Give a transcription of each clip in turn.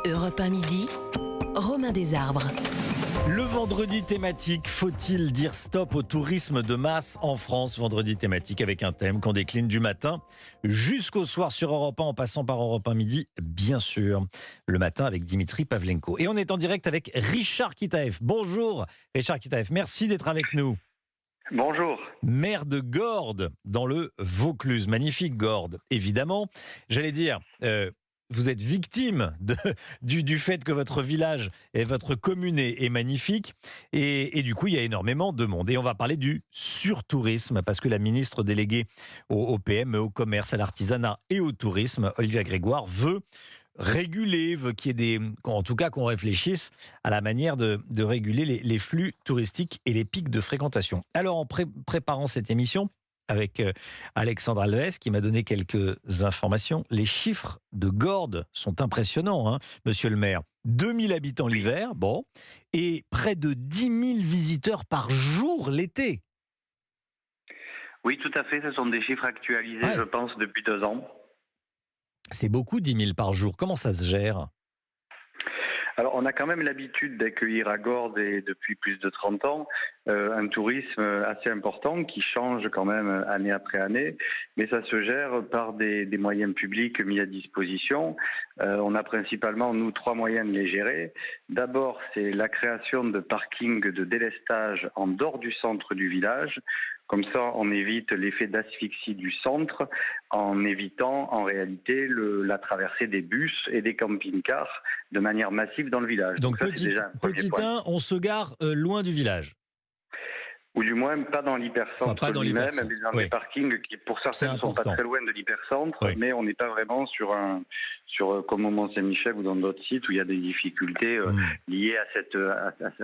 Europe 1 midi, Romain Desarbres. Le vendredi thématique, faut-il dire stop au tourisme de masse en France? Vendredi thématique avec un thème qu'on décline du matin jusqu'au soir sur Europe 1 en passant par Europe 1 midi, bien sûr. Le matin avec Dimitri Pavlenko. Et on est en direct avec Richard Kitaev. Bonjour Richard Kitaev, merci d'être avec nous. Bonjour. Maire de Gordes, dans le Vaucluse. Magnifique Gordes, évidemment. J'allais dire, vous êtes victime du fait que votre village et votre commune est magnifique. Et du coup, il y a énormément de monde. Et on va parler du surtourisme, parce que la ministre déléguée au PME, au commerce, à l'artisanat et au tourisme, Olivia Grégoire, veut réguler, veut qu'il y ait en tout cas qu'on réfléchisse à la manière de réguler les flux touristiques et les pics de fréquentation. Alors, en préparant cette émission, avec Alexandre Alves, qui m'a donné quelques informations, les chiffres de Gordes sont impressionnants, hein, monsieur le maire. 2000 habitants l'hiver, bon, et près de 10 000 visiteurs par jour l'été. Oui, tout à fait. Ce sont des chiffres actualisés, Ouais. je pense, depuis 2 ans. C'est beaucoup, 10 000 par jour. Comment ça se gère ? Alors, on a quand même l'habitude d'accueillir à Gordes, et depuis plus de 30 ans, un tourisme assez important qui change quand même année après année, mais ça se gère par des moyens publics mis à disposition. On a principalement, nous, 3 moyens de les gérer. D'abord, c'est la création de parkings de délestage en dehors du centre du village. Comme ça, on évite l'effet d'asphyxie du centre en évitant en réalité la traversée des bus et des camping-cars de manière massive dans le village. Donc ça, c'est déjà un premier point. on se gare loin du village. Ou du moins pas dans l'hypercentre Enfin, pas dans lui-même, l'hypercentre, mais dans oui. des parkings qui pour certains ne sont pas important. très loin de l'hypercentre, Oui. mais on n'est pas vraiment sur comme au Mont-Saint-Michel ou dans d'autres sites où il y a des difficultés liées à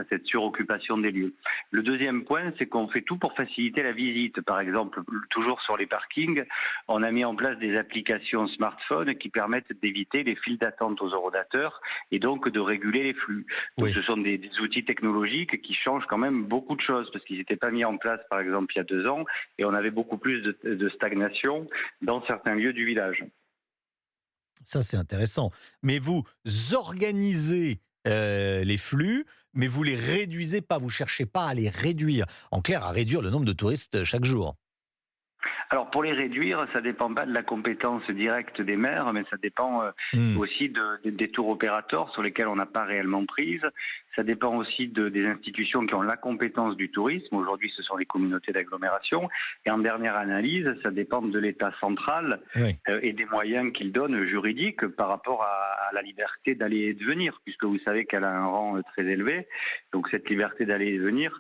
cette suroccupation des lieux. Le deuxième point, c'est qu'on fait tout pour faciliter la visite. Par exemple, toujours sur les parkings, on a mis en place des applications smartphone qui permettent d'éviter les files d'attente aux horodateurs et donc de réguler les flux. Donc Oui. ce sont des outils technologiques qui changent quand même beaucoup de choses parce qu'ils n'étaient pas mis en place, par exemple, il y a 2 ans et on avait beaucoup plus de stagnation dans certains lieux du village. Ça, c'est intéressant. Mais vous organisez les flux, mais vous les réduisez pas. Vous cherchez pas à les réduire. En clair, à réduire le nombre de touristes chaque jour. Alors pour les réduire, ça dépend pas de la compétence directe des maires, mais ça dépend aussi des tours opérateurs sur lesquels on n'a pas réellement prise. Ça dépend aussi des institutions qui ont la compétence du tourisme. Aujourd'hui, ce sont les communautés d'agglomération. Et en dernière analyse, ça dépend de l'État central Oui. et des moyens qu'il donne juridiques par rapport à la liberté d'aller et de venir, puisque vous savez qu'elle a un rang très élevé. Donc cette liberté d'aller et de venir,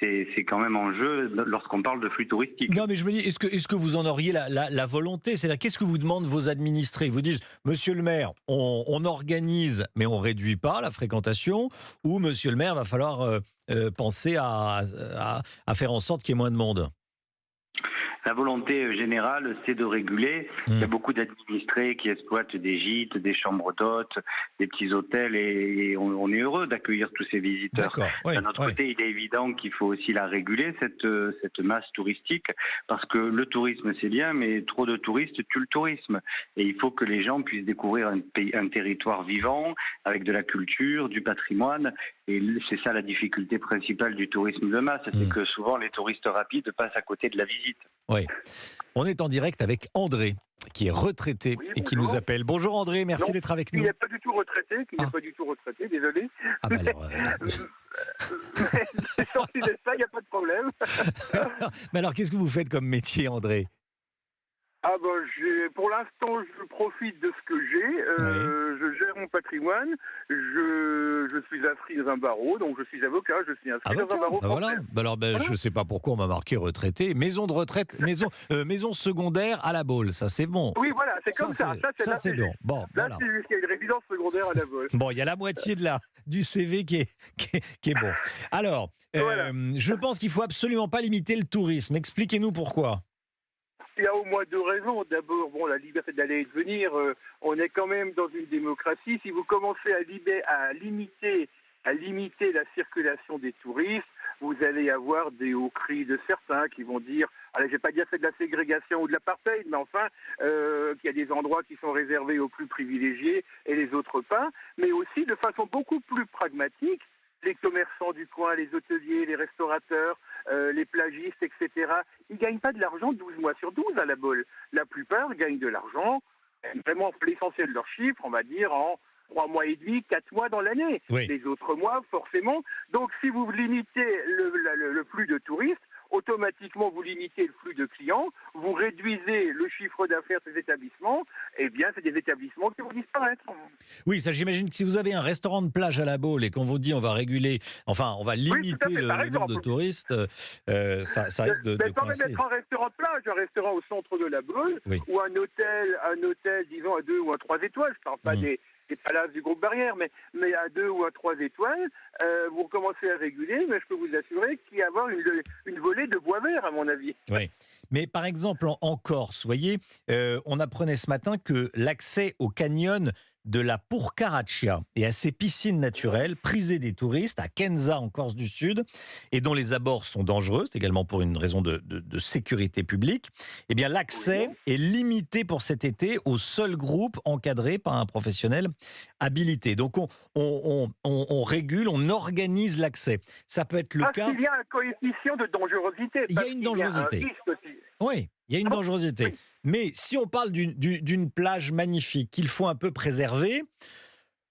c'est quand même en jeu lorsqu'on parle de flux touristiques. Non, mais je me dis, est-ce que vous en auriez la volonté? C'est-à-dire, qu'est-ce que vous demandent vos administrés? Ils vous disent, monsieur le maire, on organise, mais on réduit pas la fréquentation, ou monsieur le maire, va falloir penser à faire en sorte qu'il y ait moins de monde? La volonté générale, c'est de réguler. Il y a beaucoup d'administrés qui exploitent des gîtes, des chambres d'hôtes, des petits hôtels et on est heureux d'accueillir tous ces visiteurs. D'accord, oui, D'un autre côté, il est évident qu'il faut aussi la réguler, cette masse touristique, parce que le tourisme, c'est bien, mais trop de touristes tue le tourisme. Et il faut que les gens puissent découvrir un territoire vivant, avec de la culture, du patrimoine. Et c'est ça la difficulté principale du tourisme de masse, c'est que souvent les touristes rapides passent à côté de la visite. Oui. On est en direct avec André, qui est retraité et qui nous appelle. Bonjour André, merci d'être avec nous. Il n'est pas du tout retraité, désolé. Ah bah alors, C'est sorti de ça, il n'y a pas de problème. mais alors, qu'est-ce que vous faites comme métier, André? Ah ben, pour l'instant, je profite de ce que j'ai. Je gère mon patrimoine. Je suis inscrit dans un barreau, donc je suis avocat. Je suis inscrit dans un barreau. Bah voilà. français. Bah alors, Voilà. je ne sais pas pourquoi on m'a marqué retraité. Maison de retraite, maison secondaire à la Baule. Ça, c'est bon. Oui, voilà, c'est comme ça. Ça, c'est bon. Bon, Là, voilà. c'est jusqu'à une résidence secondaire à la Baule. Bon, il y a la moitié du CV qui est bon. Alors, Voilà. je pense qu'il faut absolument pas limiter le tourisme. Expliquez-nous pourquoi. Il y a au moins 2 raisons. D'abord, la liberté d'aller et de venir. On est quand même dans une démocratie. Si vous commencez à limiter la circulation des touristes, vous allez avoir des hauts cris de certains qui vont dire, allez, je vais pas dire c'est de la ségrégation ou de l'apartheid, mais enfin, qu'il y a des endroits qui sont réservés aux plus privilégiés et les autres pas, mais aussi de façon beaucoup plus pragmatique, les commerçants du coin, les hôteliers, les restaurateurs, les plagistes, etc., ils gagnent pas de l'argent 12 mois sur 12 à la bolle. La plupart gagnent de l'argent, vraiment l'essentiel de leur chiffre, on va dire, en 3 mois et demi, 4 mois dans l'année. Oui. Les autres mois, forcément. Donc, si vous limitez le flux de touristes, automatiquement, vous limitez le flux de clients, vous réduisez le chiffre d'affaires de ces établissements, eh bien, c'est des établissements qui vont disparaître. Oui, ça j'imagine que si vous avez un restaurant de plage à la Baule et qu'on vous dit on va réguler, enfin on va limiter le nombre de touristes, ça risque de Quand même coincer. être un restaurant de plage, un restaurant au centre de la Baule, Oui. ou un hôtel, disons, à 2 ou à 3 étoiles, je ne parle pas des palaces du groupe Barrière, mais à 2 ou à 3 étoiles, vous recommencez à réguler, mais je peux vous assurer qu'il y a avoir une volée de bois vert, à mon avis. Oui. Mais par exemple, en Corse, vous voyez, on apprenait ce matin que l'accès au canyon de la Pourcaraccia et à ses piscines naturelles, prisées des touristes, à Kenza, en Corse du Sud, et dont les abords sont dangereux, c'est également pour une raison de sécurité publique, eh bien l'accès est limité pour cet été au seul groupe encadré par un professionnel habilité. Donc on régule, on organise l'accès. Ça peut être le cas... Parce qu'il y a un coefficient de dangerosité. Il y a une dangerosité. Il y a un risque aussi. Oui, il y a une dangerosité. Oui. Mais si on parle d'une plage magnifique qu'il faut un peu préserver,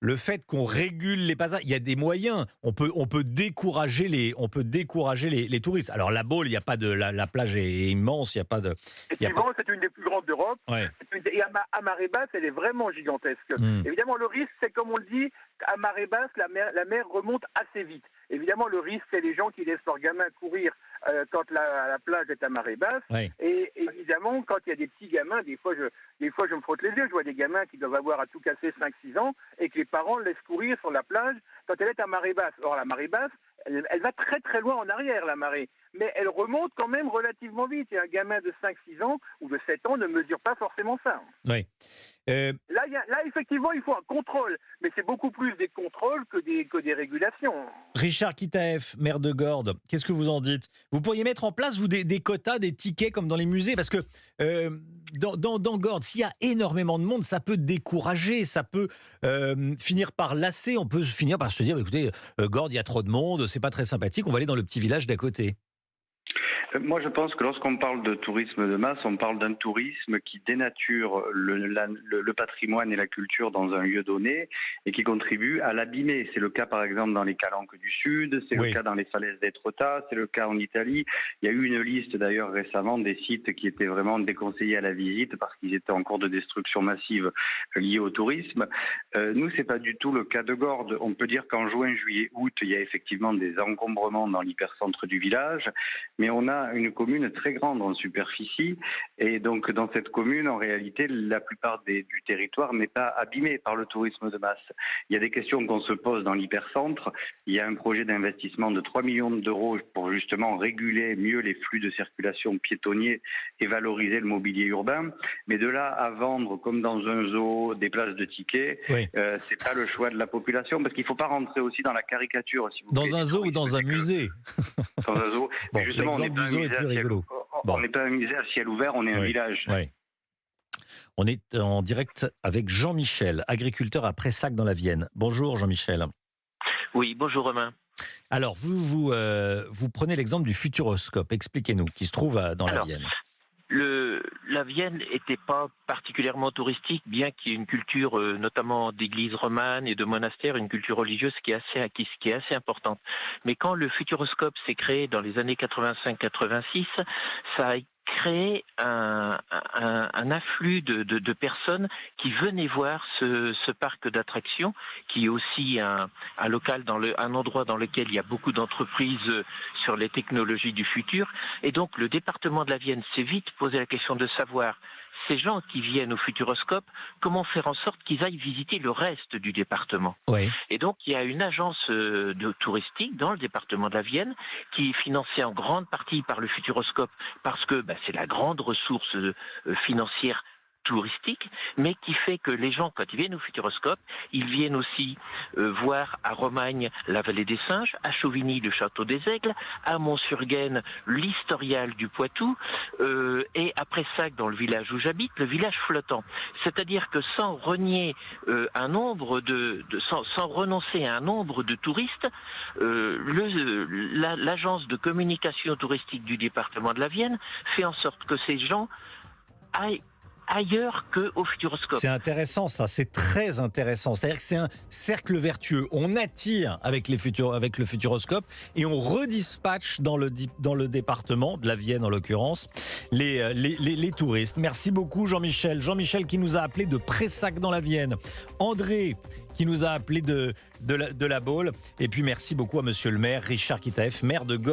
le fait qu'on régule les passages, il y a des moyens. On peut décourager les touristes. Alors la Baule, il y a pas de la plage est immense, il y a pas de. Effectivement, c'est une des plus grandes d'Europe. Ouais. Et à marée basse, elle est vraiment gigantesque. Évidemment, le risque, c'est comme on le dit, à marée basse, la mer remonte assez vite. Évidemment, le risque, c'est les gens qui laissent leurs gamins courir quand la plage est à marée basse. Ouais. Et évidemment, quand il y a des petits gamins, des fois, je me frotte les yeux. Je vois des gamins qui doivent avoir à tout casser 5-6 ans et que les parents laissent courir sur la plage quand elle est à marée basse. Or, la marée basse, elle va très très loin en arrière, la marée. Mais elle remonte quand même relativement vite. Et un gamin de 5-6 ans ou de 7 ans ne mesure pas forcément ça. Oui. Là, effectivement, il faut un contrôle. Mais c'est beaucoup plus des contrôles que des régulations. Richard Kitaef, maire de Gordes, qu'est-ce que vous en dites? Vous pourriez mettre en place, vous, des quotas, des tickets comme dans les musées? Parce que dans Gordes, s'il y a énormément de monde, ça peut décourager, ça peut finir par lasser. On peut finir par se dire, écoutez, Gordes, il y a trop de monde, c'est pas très sympathique, on va aller dans le petit village d'à côté. Moi, je pense que lorsqu'on parle de tourisme de masse, on parle d'un tourisme qui dénature le patrimoine et la culture dans un lieu donné et qui contribue à l'abîmer. C'est le cas, par exemple, dans les Calanques du Sud, c'est le cas dans les falaises d'Étretat, c'est le cas en Italie. Il y a eu une liste, d'ailleurs, récemment, des sites qui étaient vraiment déconseillés à la visite parce qu'ils étaient en cours de destruction massive liée au tourisme. Nous, c'est pas du tout le cas de Gordes. On peut dire qu'en juin, juillet, août, il y a effectivement des encombrements dans l'hypercentre du village, mais on a une commune très grande en superficie et donc dans cette commune, en réalité, la plupart du territoire n'est pas abîmé par le tourisme de masse. Il y a des questions qu'on se pose dans l'hypercentre. Il y a un projet d'investissement de 3 millions d'euros pour justement réguler mieux les flux de circulation piétonniers et valoriser le mobilier urbain. Mais de là à vendre, comme dans un zoo, des places de tickets, c'est pas le choix de la population parce qu'il ne faut pas rentrer aussi dans la caricature. Si vous dans voulez, un zoo ou dans un musée? Dans un zoo. Bon, justement, on n'est pas un musée à ciel ouvert. On n'est pas un musée à ciel ouvert, on est un village. Oui. On est en direct avec Jean-Michel, agriculteur à Pressac dans la Vienne. Bonjour Jean-Michel. Oui, bonjour Romain. Alors, vous prenez l'exemple du Futuroscope, expliquez-nous, qui se trouve dans la Vienne. La Vienne n'était pas particulièrement touristique, bien qu'il y ait une culture, notamment d'églises romanes et de monastères, une culture religieuse qui est assez importante. Mais quand le Futuroscope s'est créé dans les années 85-86, ça a créé un afflux de personnes qui venaient voir ce parc d'attractions, qui est aussi un local, un endroit dans lequel il y a beaucoup d'entreprises sur les technologies du futur. Et donc le département de la Vienne s'est vite posé la question de savoir, ces gens qui viennent au Futuroscope, comment faire en sorte qu'ils aillent visiter le reste du département. Oui. Et donc, il y a une agence touristique dans le département de la Vienne qui est financée en grande partie par le Futuroscope parce que c'est la grande ressource financière touristique, mais qui fait que les gens, quand ils viennent au Futuroscope, ils viennent aussi voir à Romagne la vallée des Singes, à Chauvigny le château des Aigles, à Mont-sur-Gaine l'historial du Poitou, et à Pressac, dans le village où j'habite, le village flottant. C'est-à-dire que sans renier sans renoncer à un nombre de touristes, l'agence de communication touristique du département de la Vienne fait en sorte que ces gens aillent ailleurs qu'au Futuroscope. C'est intéressant ça, c'est très intéressant. C'est-à-dire que c'est un cercle vertueux. On attire avec le Futuroscope et on redispatche dans le département de la Vienne en l'occurrence les touristes. Merci beaucoup Jean-Michel. Jean-Michel qui nous a appelé de Pressac dans la Vienne. André qui nous a appelé de la Baule. Et puis merci beaucoup à monsieur le maire Richard Kitaeff, maire de Gordes.